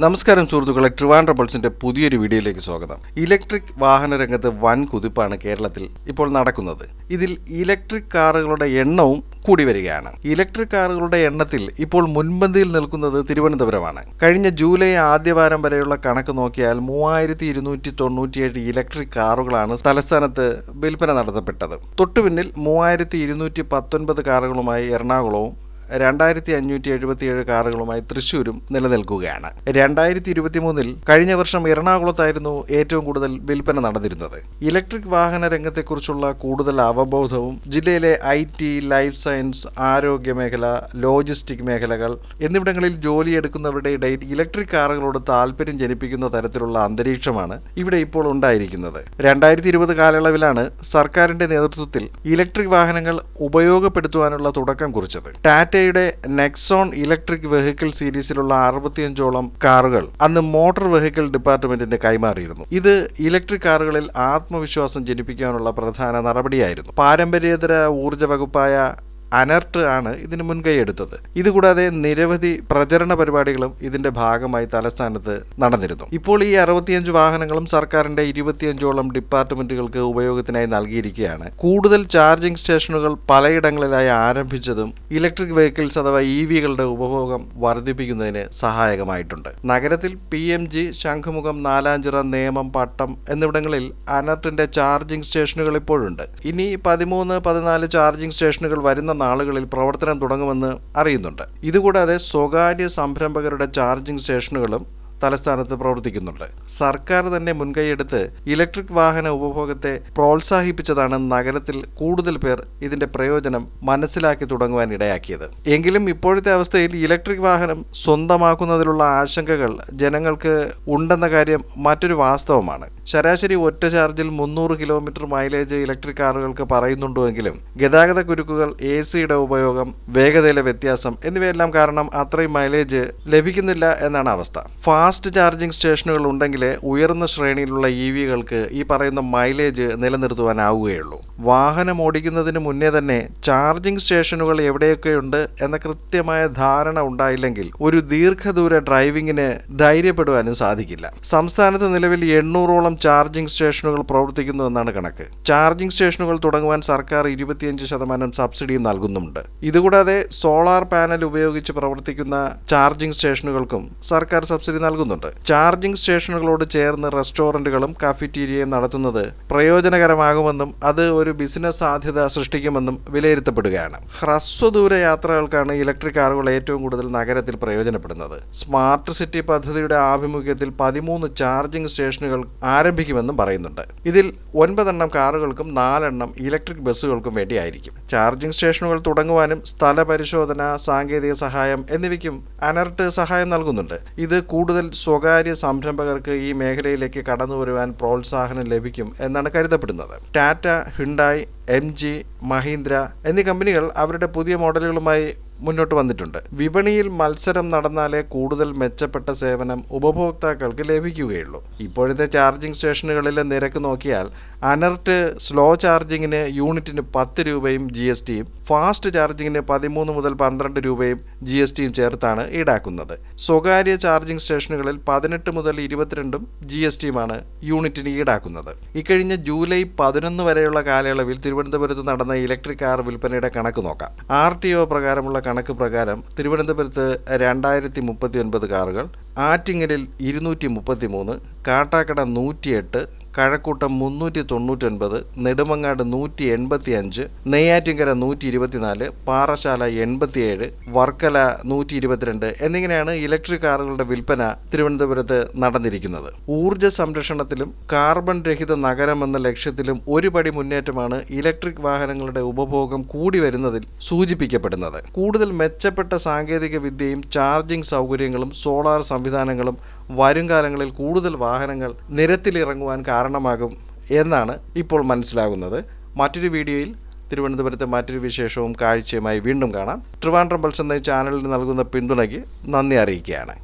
നമസ്കാരം സുഹൃത്തുക്കളെ, ട്രിവാൻഡ്രം പൾസിന്റെ പുതിയൊരു വീഡിയോയിലേക്ക് സ്വാഗതം. ഇലക്ട്രിക് വാഹന രംഗത്ത് വൻ കുതിപ്പാണ് കേരളത്തിൽ ഇപ്പോൾ നടക്കുന്നത്. ഇതിൽ ഇലക്ട്രിക് കാറുകളുടെ എണ്ണവും കൂടി വരികയാണ്. ഇലക്ട്രിക് കാറുകളുടെ എണ്ണത്തിൽ ഇപ്പോൾ മുൻപന്തിയിൽ നിൽക്കുന്നത് തിരുവനന്തപുരമാണ്. കഴിഞ്ഞ ജൂലൈ ആദ്യവാരം വരെയുള്ള കണക്ക് നോക്കിയാൽ 3297 ഇലക്ട്രിക് കാറുകളാണ് തലസ്ഥാനത്ത് വിൽപ്പന നടത്തപ്പെട്ടത്. തൊട്ടുപിന്നിൽ 3219 കാറുകളുമായി എറണാകുളവും 2577 കാറുകളുമായി തൃശ്ശൂരും നിലനിൽക്കുകയാണ്. 2023 കഴിഞ്ഞ വർഷം എറണാകുളത്തായിരുന്നു ഏറ്റവും കൂടുതൽ വിൽപ്പന നടന്നിരുന്നത്. ഇലക്ട്രിക് വാഹന രംഗത്തെക്കുറിച്ചുള്ള കൂടുതൽ അവബോധവും ജില്ലയിലെ IT, ലൈഫ് സയൻസ്, ആരോഗ്യ മേഖല, ലോജിസ്റ്റിക് മേഖലകൾ എന്നിവിടങ്ങളിൽ ജോലിയെടുക്കുന്നവരുടെ ഇടയിൽ ഇലക്ട്രിക് കാറുകളോട് താല്പര്യം ജനിപ്പിക്കുന്ന തരത്തിലുള്ള അന്തരീക്ഷമാണ് ഇവിടെ ഇപ്പോൾ ഉണ്ടായിരിക്കുന്നത്. 2020 കാലയളവിലാണ് സർക്കാരിന്റെ നേതൃത്വത്തിൽ ഇലക്ട്രിക് വാഹനങ്ങൾ ഉപയോഗപ്പെടുത്തുവാനുള്ള തുടക്കം കുറിച്ചത്. ടാറ്റയുടെ നെക്സോൺ ഇലക്ട്രിക് വെഹിക്കിൾ സീരീസിലുള്ള 65ഓളം കാറുകൾ അന്ന് മോട്ടോർ വെഹിക്കിൾ ഡിപ്പാർട്ട്മെന്റിന് കൈമാറിയിരുന്നു. ഇത് ഇലക്ട്രിക് കാറുകളിൽ ആത്മവിശ്വാസം ജനിപ്പിക്കാനുള്ള പ്രധാന നടപടിയായിരുന്നു. പാരമ്പര്യേതര ഊർജ്ജ വകുപ്പായ അനർട്ട് ആണ് ഇതിന് മുൻകൈയെടുത്തത്. ഇതുകൂടാതെ നിരവധി പ്രചരണ പരിപാടികളും ഇതിന്റെ ഭാഗമായി തലസ്ഥാനത്ത് നടന്നിരുന്നു. ഇപ്പോൾ ഈ 65 വാഹനങ്ങളും സർക്കാരിന്റെ 25ഓളം ഡിപ്പാർട്ട്മെന്റുകൾക്ക് ഉപയോഗത്തിനായി നൽകിയിരിക്കുകയാണ്. കൂടുതൽ ചാർജിംഗ് സ്റ്റേഷനുകൾ പലയിടങ്ങളിലായി ആരംഭിച്ചതും ഇലക്ട്രിക് വെഹിക്കിൾസ് അഥവാ EVകളുടെ ഉപഭോഗം വർദ്ധിപ്പിക്കുന്നതിന് സഹായകമായിട്ടുണ്ട്. നഗരത്തിൽ PMG, ശംഖുമുഖം, നാലാഞ്ചിറ, നേമം, പട്ടം എന്നിവിടങ്ങളിൽ അനർട്ടിന്റെ ചാർജിംഗ് സ്റ്റേഷനുകൾ ഇപ്പോഴുണ്ട്. ഇനി 13-14 ചാർജിംഗ് സ്റ്റേഷനുകൾ വരുന്ന നാളുകളിൽ പ്രവർത്തനം തുടങ്ങുമെന്ന് അറിയുന്നുണ്ട്. ഇതുകൂടാതെ സ്വകാര്യ സംരംഭകരുടെ ചാർജിംഗ് സ്റ്റേഷനുകളും തലസ്ഥാനത്ത് പ്രവർത്തിക്കുന്നുണ്ട്. സർക്കാർ തന്നെ മുൻകൈയെടുത്ത് ഇലക്ട്രിക് വാഹന ഉപഭോഗത്തെ പ്രോത്സാഹിപ്പിച്ചതാണ് നഗരത്തിൽ കൂടുതൽ പേർ ഇതിന്റെ പ്രയോജനം മനസ്സിലാക്കി തുടങ്ങുവാൻ ഇടയാക്കിയത്. എങ്കിലും ഇപ്പോഴത്തെ അവസ്ഥയിൽ ഇലക്ട്രിക് വാഹനം സ്വന്തമാക്കുന്നതിലുള്ള ആശങ്കകൾ ജനങ്ങൾക്ക് ഉണ്ടെന്ന കാര്യം മറ്റൊരു വാസ്തവമാണ്. ശരാശരി ഒറ്റ ചാർജിൽ 300 കിലോമീറ്റർ മൈലേജ് ഇലക്ട്രിക് കാറുകൾക്ക് പറയുന്നുണ്ടെങ്കിലും ഗതാഗത കുരുക്കുകൾ, AC-യുടെ ഉപയോഗം, വേഗതയിലെ വ്യത്യാസം എന്നിവയെല്ലാം കാരണം അത്രയും മൈലേജ് ലഭിക്കുന്നില്ല എന്നാണ് അവസ്ഥ. ഫാസ്റ്റ് ചാർജിംഗ് സ്റ്റേഷനുകൾ ഉണ്ടെങ്കിലേ ഉയർന്ന ശ്രേണിയിലുള്ള EVകൾക്ക് ഈ പറയുന്ന മൈലേജ് നിലനിർത്തുവാനാവുകയുള്ളൂ. വാഹനം ഓടിക്കുന്നതിന് മുന്നേ തന്നെ ചാർജിംഗ് സ്റ്റേഷനുകൾ എവിടെയൊക്കെയുണ്ട് എന്ന കൃത്യമായ ധാരണ ഉണ്ടായില്ലെങ്കിൽ ഒരു ദീർഘദൂര ഡ്രൈവിംഗിന് ധൈര്യപ്പെടുവാനും സാധിക്കില്ല. സംസ്ഥാനത്ത് നിലവിൽ 800ഓളം ചാർജിംഗ് സ്റ്റേഷനുകൾ പ്രവർത്തിക്കുന്നു എന്നാണ് കണക്ക്. ചാർജിംഗ് സ്റ്റേഷനുകൾ തുടങ്ങുവാൻ സർക്കാർ 25% സബ്സിഡിയും നൽകുന്നുണ്ട്. ഇതുകൂടാതെ സോളാർ പാനൽ ഉപയോഗിച്ച് പ്രവർത്തിക്കുന്ന ചാർജിംഗ് സ്റ്റേഷനുകൾക്കും സർക്കാർ സബ്സിഡി നൽകുന്നുണ്ട്. ചാർജിംഗ് സ്റ്റേഷനുകളോട് ചേർന്ന് റെസ്റ്റോറന്റുകളും കഫറ്റീരിയയും നടത്തുന്നത് പ്രയോജനകരമാകുമെന്നും അത് ഒരു ബിസിനസ് സാധ്യത സൃഷ്ടിക്കുമെന്നും വിലയിരുത്തപ്പെടുകയാണ്. ഹ്രസ്വദൂര യാത്രകൾക്കാണ് ഇലക്ട്രിക് കാറുകൾ ഏറ്റവും കൂടുതൽ നഗരത്തിൽ പ്രയോജനപ്പെടുന്നത്. സ്മാർട്ട് സിറ്റി പദ്ധതിയുടെ ആഭിമുഖ്യത്തിൽ 13 ചാർജിംഗ് സ്റ്റേഷനുകൾ ആരംഭിക്കുമെന്നും പറയുന്നുണ്ട്. ഇതിൽ 9 കാറുകൾക്കും 4 ഇലക്ട്രിക് ബസ്സുകൾക്കും വേണ്ടിയായിരിക്കും. ചാർജിംഗ് സ്റ്റേഷനുകൾ തുടങ്ങുവാനും സ്ഥല പരിശോധന, സാങ്കേതിക സഹായം എന്നിവയ്ക്കും അനർട്ട് സഹായം നൽകുന്നുണ്ട്. ഇത് കൂടുതൽ സ്വകാര്യ സംരംഭകർക്ക് ഈ മേഖലയിലേക്ക് കടന്നു വരുവാൻ പ്രോത്സാഹനം ലഭിക്കും എന്നാണ് കരുതപ്പെടുന്നത്. ടാറ്റ, ഹ്യുണ്ടായി, MG, മഹീന്ദ്ര എന്നീ കമ്പനികൾ അവരുടെ പുതിയ മോഡലുകളുമായി മുന്നോട്ട് വന്നിട്ടുണ്ട്. വിപണിയിൽ മത്സരം നടന്നാലേ കൂടുതൽ മെച്ചപ്പെട്ട സേവനം ഉപഭോക്താക്കൾക്ക് ലഭിക്കുകയുള്ളൂ. ഇപ്പോഴത്തെ ചാർജിംഗ് സ്റ്റേഷനുകളിലെ നിരക്ക് നോക്കിയാൽ അനർട്ട് സ്ലോ ചാർജിങ്ങിന് യൂണിറ്റിന് 10 രൂപയും GSTയും, ഫാസ്റ്റ് ചാർജിങ്ങിന് 13 മുതൽ 12 രൂപയും GSTയും ചേർത്താണ് ഈടാക്കുന്നത്. സ്വകാര്യ ചാർജിംഗ് സ്റ്റേഷനുകളിൽ 18 മുതൽ 22 GSTയുമാണ് യൂണിറ്റിന് ഈടാക്കുന്നത്. ഇക്കഴിഞ്ഞ ജൂലൈ 11 വരെയുള്ള കാലയളവിൽ തിരുവനന്തപുരത്ത് നടന്ന ഇലക്ട്രിക് കാർ വിൽപ്പനയുടെ കണക്ക് നോക്കാം. RTO പ്രകാരമുള്ള കണക്ക് പ്രകാരം തിരുവനന്തപുരത്ത് 2039 കാറുകൾ, ആറ്റിങ്ങലിൽ 233, കാട്ടാക്കട 108, കഴക്കൂട്ടം 399, നെടുമങ്ങാട് 185, നെയ്യാറ്റിൻകര 124, പാറശാല 87, വർക്കല 122 എന്നിങ്ങനെയാണ് ഇലക്ട്രിക് കാറുകളുടെ വിൽപ്പന തിരുവനന്തപുരത്ത് നടന്നിരിക്കുന്നത്. ഊർജ്ജ സംരക്ഷണത്തിലും കാർബൺ രഹിത നഗരമെന്ന ലക്ഷ്യത്തിലും ഒരു പടി മുന്നേറ്റമാണ് ഇലക്ട്രിക് വാഹനങ്ങളുടെ ഉപഭോഗം കൂടി വരുന്നതിൽ സൂചിപ്പിക്കപ്പെടുന്നത്. കൂടുതൽ മെച്ചപ്പെട്ട സാങ്കേതിക വിദ്യയും ചാർജിംഗ് സൗകര്യങ്ങളും സോളാർ സംവിധാനങ്ങളും വരും കാലങ്ങളിൽ കൂടുതൽ വാഹനങ്ങൾ നിരത്തിലിറങ്ങുവാൻ കാരണമാകും എന്നാണ് ഇപ്പോൾ മനസ്സിലാകുന്നത്. മറ്റൊരു വീഡിയോയിൽ തിരുവനന്തപുരത്തെ മറ്റൊരു വിശേഷവും കാഴ്ചയുമായി വീണ്ടും കാണാം. ട്രിവാൻഡ്രം പൾസ് എന്ന ചാനലിന് നൽകുന്ന പിന്തുണയ്ക്ക് നന്ദി അറിയിക്കുകയാണ്.